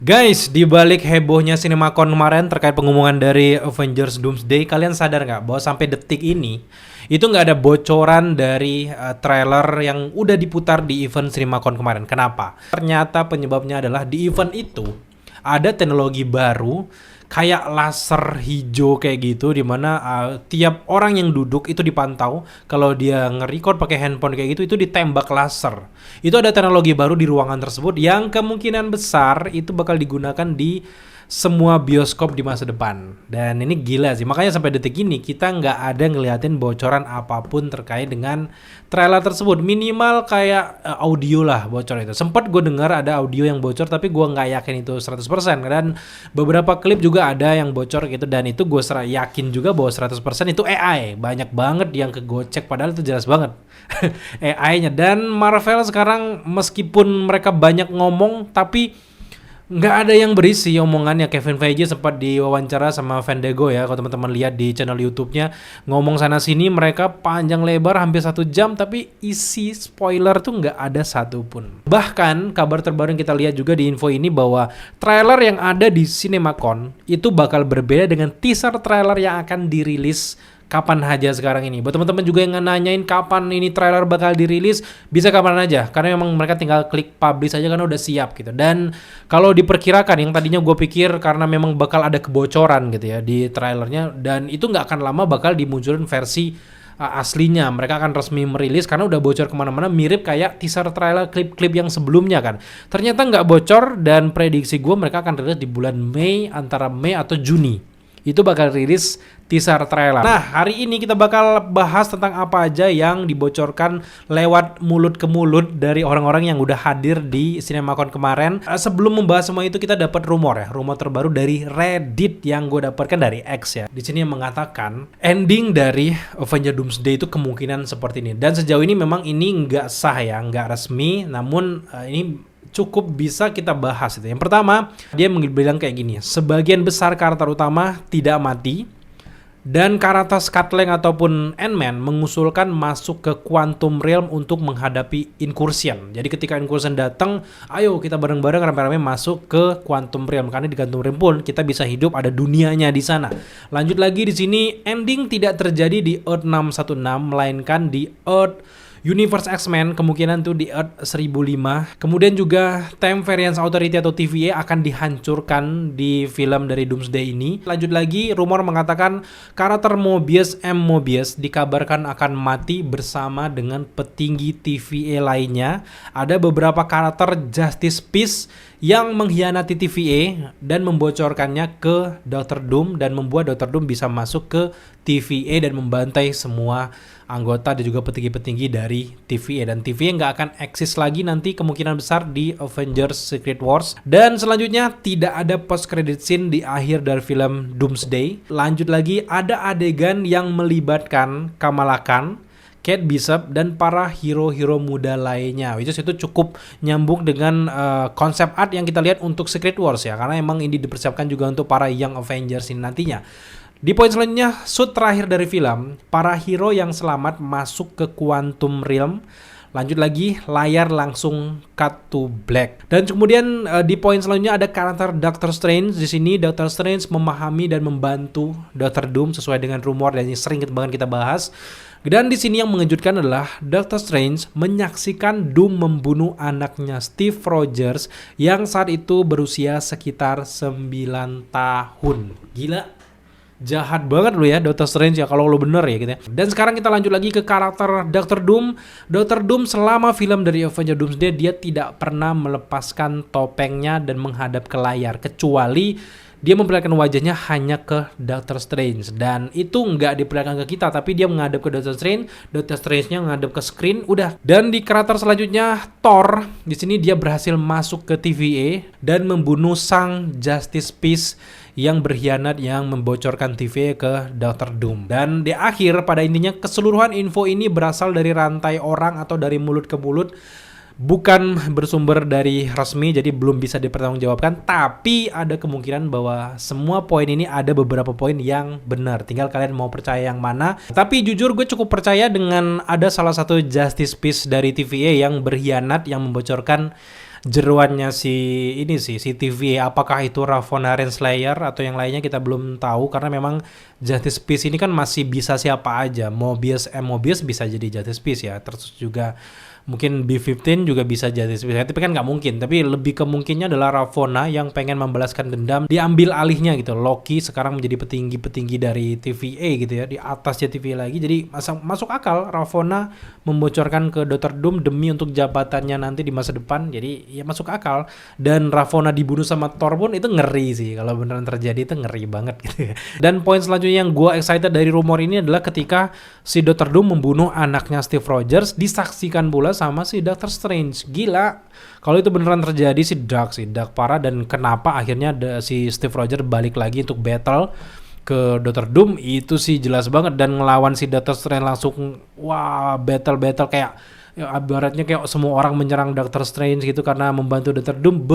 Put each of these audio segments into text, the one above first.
Guys, di balik hebohnya CinemaCon kemarin terkait pengumuman dari Avengers Doomsday, kalian sadar nggak bahwa sampai detik ini itu nggak ada bocoran dari trailer yang udah diputar di event CinemaCon kemarin. Kenapa? Ternyata penyebabnya adalah di event itu ada teknologi baru kayak laser hijau kayak gitu, dimana tiap orang yang duduk itu dipantau. Kalau dia nge-record pakai handphone kayak gitu, itu ditembak laser. Itu ada teknologi baru di ruangan tersebut yang kemungkinan besar itu bakal digunakan di semua bioskop di masa depan. Dan ini gila sih, makanya sampai detik ini kita nggak ada ngeliatin bocoran apapun terkait dengan trailer tersebut. Minimal kayak audio lah bocor itu. Sempat gue dengar ada audio yang bocor, tapi gue nggak yakin itu 100%. Dan beberapa klip juga ada yang bocor gitu, dan itu gue yakin juga bahwa 100% itu AI. Banyak banget yang kegocek, padahal itu jelas banget AI-nya. Dan Marvel sekarang meskipun mereka banyak ngomong, tapi nggak ada yang berisi omongannya. Kevin Feige sempat diwawancara sama Fandango ya, kalau teman-teman lihat di channel YouTube-nya, ngomong sana sini mereka panjang lebar hampir 1 jam, tapi isi spoiler tuh nggak ada satupun. Bahkan kabar terbaru yang kita lihat juga di info ini bahwa trailer yang ada di CinemaCon itu bakal berbeda dengan teaser trailer yang akan dirilis kapan aja sekarang ini. Buat teman-teman juga yang nanyain kapan ini trailer bakal dirilis, bisa kapan aja. Karena memang mereka tinggal klik publish aja karena udah siap gitu. Dan kalau diperkirakan, yang tadinya gue pikir karena memang bakal ada kebocoran gitu ya di trailernya, dan itu nggak akan lama bakal dimunculin versi aslinya. Mereka akan resmi merilis karena udah bocor kemana-mana, mirip kayak teaser trailer klip-klip yang sebelumnya kan. Ternyata nggak bocor, dan prediksi gue mereka akan rilis di bulan Mei, antara Mei atau Juni. Itu bakal rilis teaser trailer. Nah, hari ini kita bakal bahas tentang apa aja yang dibocorkan lewat mulut ke mulut dari orang-orang yang udah hadir di CinemaCon kemarin. Sebelum membahas semua itu, kita dapat rumor terbaru dari Reddit yang gue dapatkan dari X ya. Di sini yang mengatakan ending dari Avengers Doomsday itu kemungkinan seperti ini. Dan sejauh ini memang ini nggak sah ya, nggak resmi. Namun ini cukup bisa kita bahas itu. Yang pertama, dia bilang kayak gini: sebagian besar karakter utama tidak mati, dan karakter Scott Lang ataupun Ant-Man mengusulkan masuk ke Quantum Realm untuk menghadapi Incursion. Jadi ketika Incursion datang, ayo kita bareng-bareng rame-rame masuk ke Quantum Realm, karena di Quantum Realm pun kita bisa hidup, ada dunianya di sana. Lanjut lagi di sini, ending tidak terjadi di Earth 616 melainkan di Earth Universe X-Men, kemungkinan tuh di Earth 1005. Kemudian juga Time Variance Authority atau TVA akan dihancurkan di film dari Doomsday ini. Lanjut lagi, rumor mengatakan karakter Mobius dikabarkan akan mati bersama dengan petinggi TVA lainnya. Ada beberapa karakter Justice Peace yang mengkhianati TVA dan membocorkannya ke Dr. Doom, dan membuat Dr. Doom bisa masuk ke TVA dan membantai semua anggota dan juga petinggi-petinggi dari TVA. Dan TVA nggak akan eksis lagi nanti kemungkinan besar di Avengers Secret Wars. Dan selanjutnya tidak ada post credit scene di akhir dari film Doomsday. Lanjut lagi, ada adegan yang melibatkan Kamala Khan, Kate Bishop, dan para hero-hero muda lainnya. Itu cukup nyambung dengan konsep art yang kita lihat untuk Secret Wars ya, karena emang ini dipersiapkan juga untuk para Young Avengers ini nantinya. Di poin selanjutnya, shoot terakhir dari film, para hero yang selamat masuk ke Quantum Realm. Lanjut lagi, layar langsung cut to black. Dan kemudian di poin selanjutnya ada karakter Doctor Strange. Di sini Doctor Strange memahami dan membantu Dr. Doom sesuai dengan rumor dan yang sering banget kita bahas. Dan di sini yang mengejutkan adalah Doctor Strange menyaksikan Doom membunuh anaknya Steve Rogers yang saat itu berusia sekitar 9 tahun. Gila. Jahat banget lo ya Doctor Strange ya, kalau lo bener ya gitu ya. Dan sekarang kita lanjut lagi ke karakter Dr. Doom. Dr. Doom selama film dari Avengers Doomsday dia tidak pernah melepaskan topengnya dan menghadap ke layar, kecuali dia memperlihatkan wajahnya hanya ke Doctor Strange. Dan itu nggak diperlihatkan ke kita, tapi dia menghadap ke Doctor Strange, Doctor Strange-nya menghadap ke screen, udah. Dan di karakter selanjutnya Thor, di sini dia berhasil masuk ke TVA dan membunuh sang Justice Peace yang berkhianat, yang membocorkan TVA ke Dr. Doom. Dan di akhir, pada intinya keseluruhan info ini berasal dari rantai orang atau dari mulut ke mulut, bukan bersumber dari resmi, jadi belum bisa dipertanggungjawabkan. Tapi ada kemungkinan bahwa semua poin ini ada beberapa poin yang benar, tinggal kalian mau percaya yang mana. Tapi jujur gue cukup percaya dengan ada salah satu Justice Peace dari TVA yang berkhianat, yang membocorkan jeruannya si TVA, apakah itu Ravonna Renslayer atau yang lainnya kita belum tahu, karena memang Justice Peace ini kan masih bisa siapa aja. Mobius bisa jadi Justice Peace ya, terus juga mungkin B-15 juga bisa jadi spesial, tapi kan nggak mungkin. Tapi lebih kemungkinnya adalah Ravonna yang pengen membalaskan dendam, diambil alihnya gitu. Loki sekarang menjadi petinggi dari TVA gitu ya, di atasnya TVA lagi. Jadi masuk akal Ravonna membocorkan ke Dr. Doom demi untuk jabatannya nanti di masa depan. Jadi ya masuk akal. Dan Ravonna dibunuh sama Thor pun itu ngeri sih, kalau beneran terjadi itu ngeri banget gitu ya. Dan poin selanjutnya yang gue excited dari rumor ini adalah ketika si Dr. Doom membunuh anaknya Steve Rogers, disaksikan pula sama si Doctor Strange. Gila, kalau itu beneran terjadi si dark parah. Dan kenapa akhirnya si Steve Rogers balik lagi untuk battle ke Dr. Doom, itu sih jelas banget. Dan ngelawan si Doctor Strange langsung wah, battle kayak ya, ibaratnya kayak semua orang menyerang Doctor Strange gitu karena membantu Dr. Doom.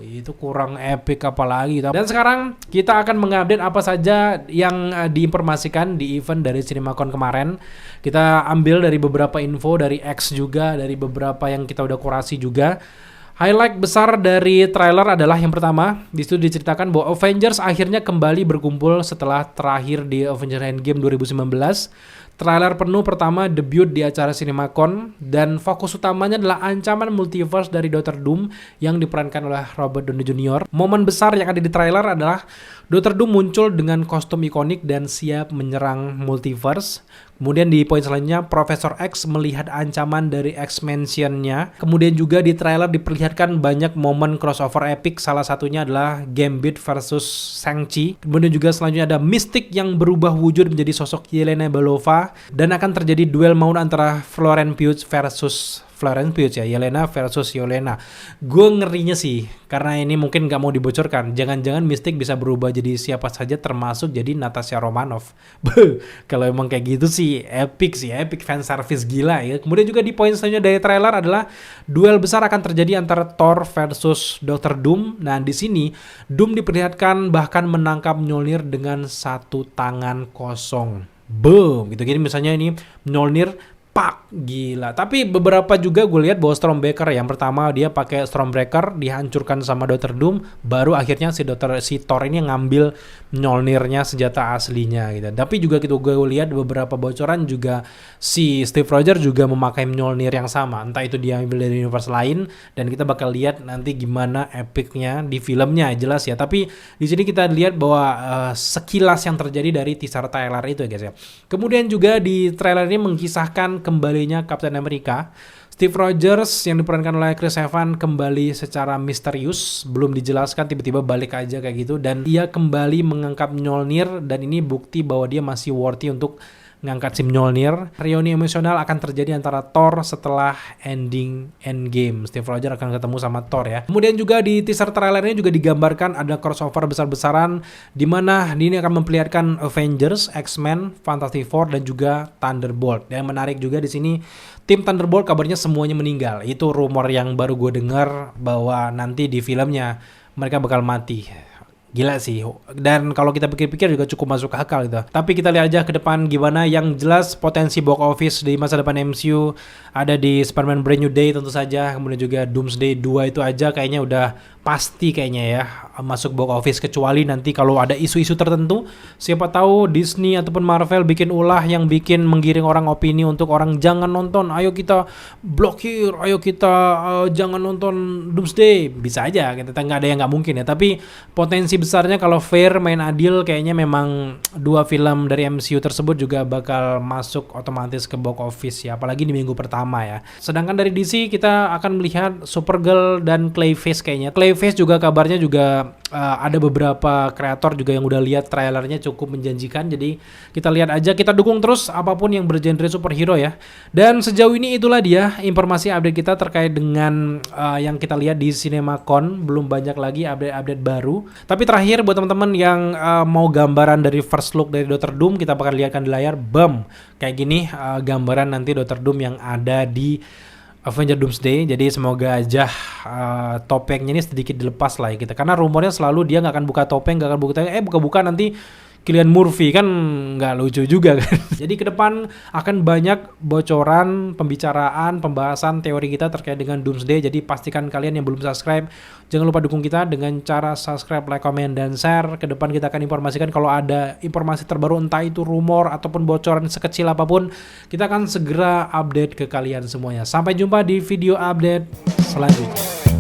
Itu kurang epic apalagi. Dan sekarang kita akan mengupdate apa saja yang diinformasikan di event dari CinemaCon kemarin. Kita ambil dari beberapa info dari X juga, dari beberapa yang kita udah kurasi juga. Highlight besar dari trailer adalah yang pertama, di situ diceritakan bahwa Avengers akhirnya kembali berkumpul setelah terakhir di Avengers Endgame 2019. Trailer penuh pertama debut di acara CinemaCon, dan fokus utamanya adalah ancaman multiverse dari Dr. Doom yang diperankan oleh Robert Downey Jr. Momen besar yang ada di trailer adalah Dr. Doom muncul dengan kostum ikonik dan siap menyerang multiverse. Kemudian di poin selanjutnya, Profesor X melihat ancaman dari X-Mansion-nya. Kemudian juga di trailer diperlihatkan banyak momen crossover epic, salah satunya adalah Gambit versus Shang-Chi. Kemudian juga selanjutnya ada Mystic yang berubah wujud menjadi sosok Yelena Belova, dan akan terjadi duel maut antara Florence Pugh versus Yelena versus Yelena. Gue ngerinya sih, karena ini mungkin gak mau dibocorkan, jangan-jangan Mystic bisa berubah jadi siapa saja termasuk jadi Natasha Romanoff. Kalau emang kayak gitu sih epic fan service gila ya. Kemudian juga di poin selanjutnya dari trailer adalah duel besar akan terjadi antara Thor versus Dr. Doom. Nah di sini Doom diperlihatkan bahkan menangkap Mjolnir dengan satu tangan kosong. Boom gitu. Jadi misalnya ini Mjolnir, pak, gila. Tapi beberapa juga gue lihat bahwa Stormbreaker, yang pertama dia pakai Stormbreaker dihancurkan sama Dr. Doom, baru akhirnya si Thor ini ngambil Mjolnirnya, senjata aslinya gitu. Tapi juga gitu gue lihat beberapa bocoran juga si Steve Rogers juga memakai Mjolnir yang sama. Entah itu dia ambil dari universe lain, dan kita bakal lihat nanti gimana epicnya di filmnya, jelas ya. Tapi di sini kita lihat bahwa sekilas yang terjadi dari teaser trailer itu ya guys ya. Kemudian juga di trailer ini mengisahkan kembalinya Captain America. Steve Rogers yang diperankan oleh Chris Evans kembali secara misterius, belum dijelaskan, tiba-tiba balik aja kayak gitu, dan dia kembali mengangkat Mjolnir, dan ini bukti bahwa dia masih worthy untuk ngangkat si Mjolnir. Reuni emosional akan terjadi antara Thor setelah Endgame. Steve Rogers akan ketemu sama Thor ya. Kemudian juga di teaser trailernya juga digambarkan ada crossover besar-besaran, di mana ini akan memperlihatkan Avengers, X-Men, Fantastic Four, dan juga Thunderbolt. Yang menarik juga di sini, tim Thunderbolt kabarnya semuanya meninggal. Itu rumor yang baru gue dengar, bahwa nanti di filmnya mereka bakal mati. Gila sih. Dan kalau kita pikir-pikir juga cukup masuk akal gitu. Tapi kita lihat aja ke depan gimana. Yang jelas potensi box office di masa depan MCU ada di Spider-Man Brand New Day tentu saja. Kemudian juga Doomsday 2 itu aja kayaknya udah pasti kayaknya ya masuk box office, kecuali nanti kalau ada isu-isu tertentu, siapa tahu Disney ataupun Marvel bikin ulah yang bikin menggiring orang opini untuk orang jangan nonton, ayo kita blokir, ayo kita jangan nonton Doomsday. Bisa aja, kita nggak ada yang nggak mungkin ya. Tapi potensi besarnya kalau fair, main adil, kayaknya memang dua film dari MCU tersebut juga bakal masuk otomatis ke box office ya, apalagi di minggu pertama ya. Sedangkan dari DC kita akan melihat Supergirl dan Clayface kayaknya. Clayface juga kabarnya juga ada beberapa kreator juga yang udah lihat trailernya cukup menjanjikan. Jadi kita lihat aja, kita dukung terus apapun yang bergenre superhero ya. Dan sejauh ini itulah dia informasi update kita terkait dengan yang kita lihat di CinemaCon. Belum banyak lagi update baru. Tapi terakhir buat teman-teman yang mau gambaran dari first look dari Dr. Doom, kita bakal lihatkan di layar. Bam, kayak gini gambaran nanti Dr. Doom yang ada di Avengers Doomsday. Jadi semoga aja topengnya ini sedikit dilepas lah ya kita. Karena rumornya selalu dia nggak akan buka topeng, nggak akan buka topeng. Buka-buka nanti Cillian Murphy, kan nggak lucu juga kan. Jadi ke depan akan banyak bocoran, pembicaraan, pembahasan teori kita terkait dengan Doomsday. Jadi pastikan kalian yang belum subscribe, jangan lupa dukung kita dengan cara subscribe, like, comment, dan share. Ke depan kita akan informasikan kalau ada informasi terbaru, entah itu rumor ataupun bocoran sekecil apapun, kita akan segera update ke kalian semuanya. Sampai jumpa di video update selanjutnya.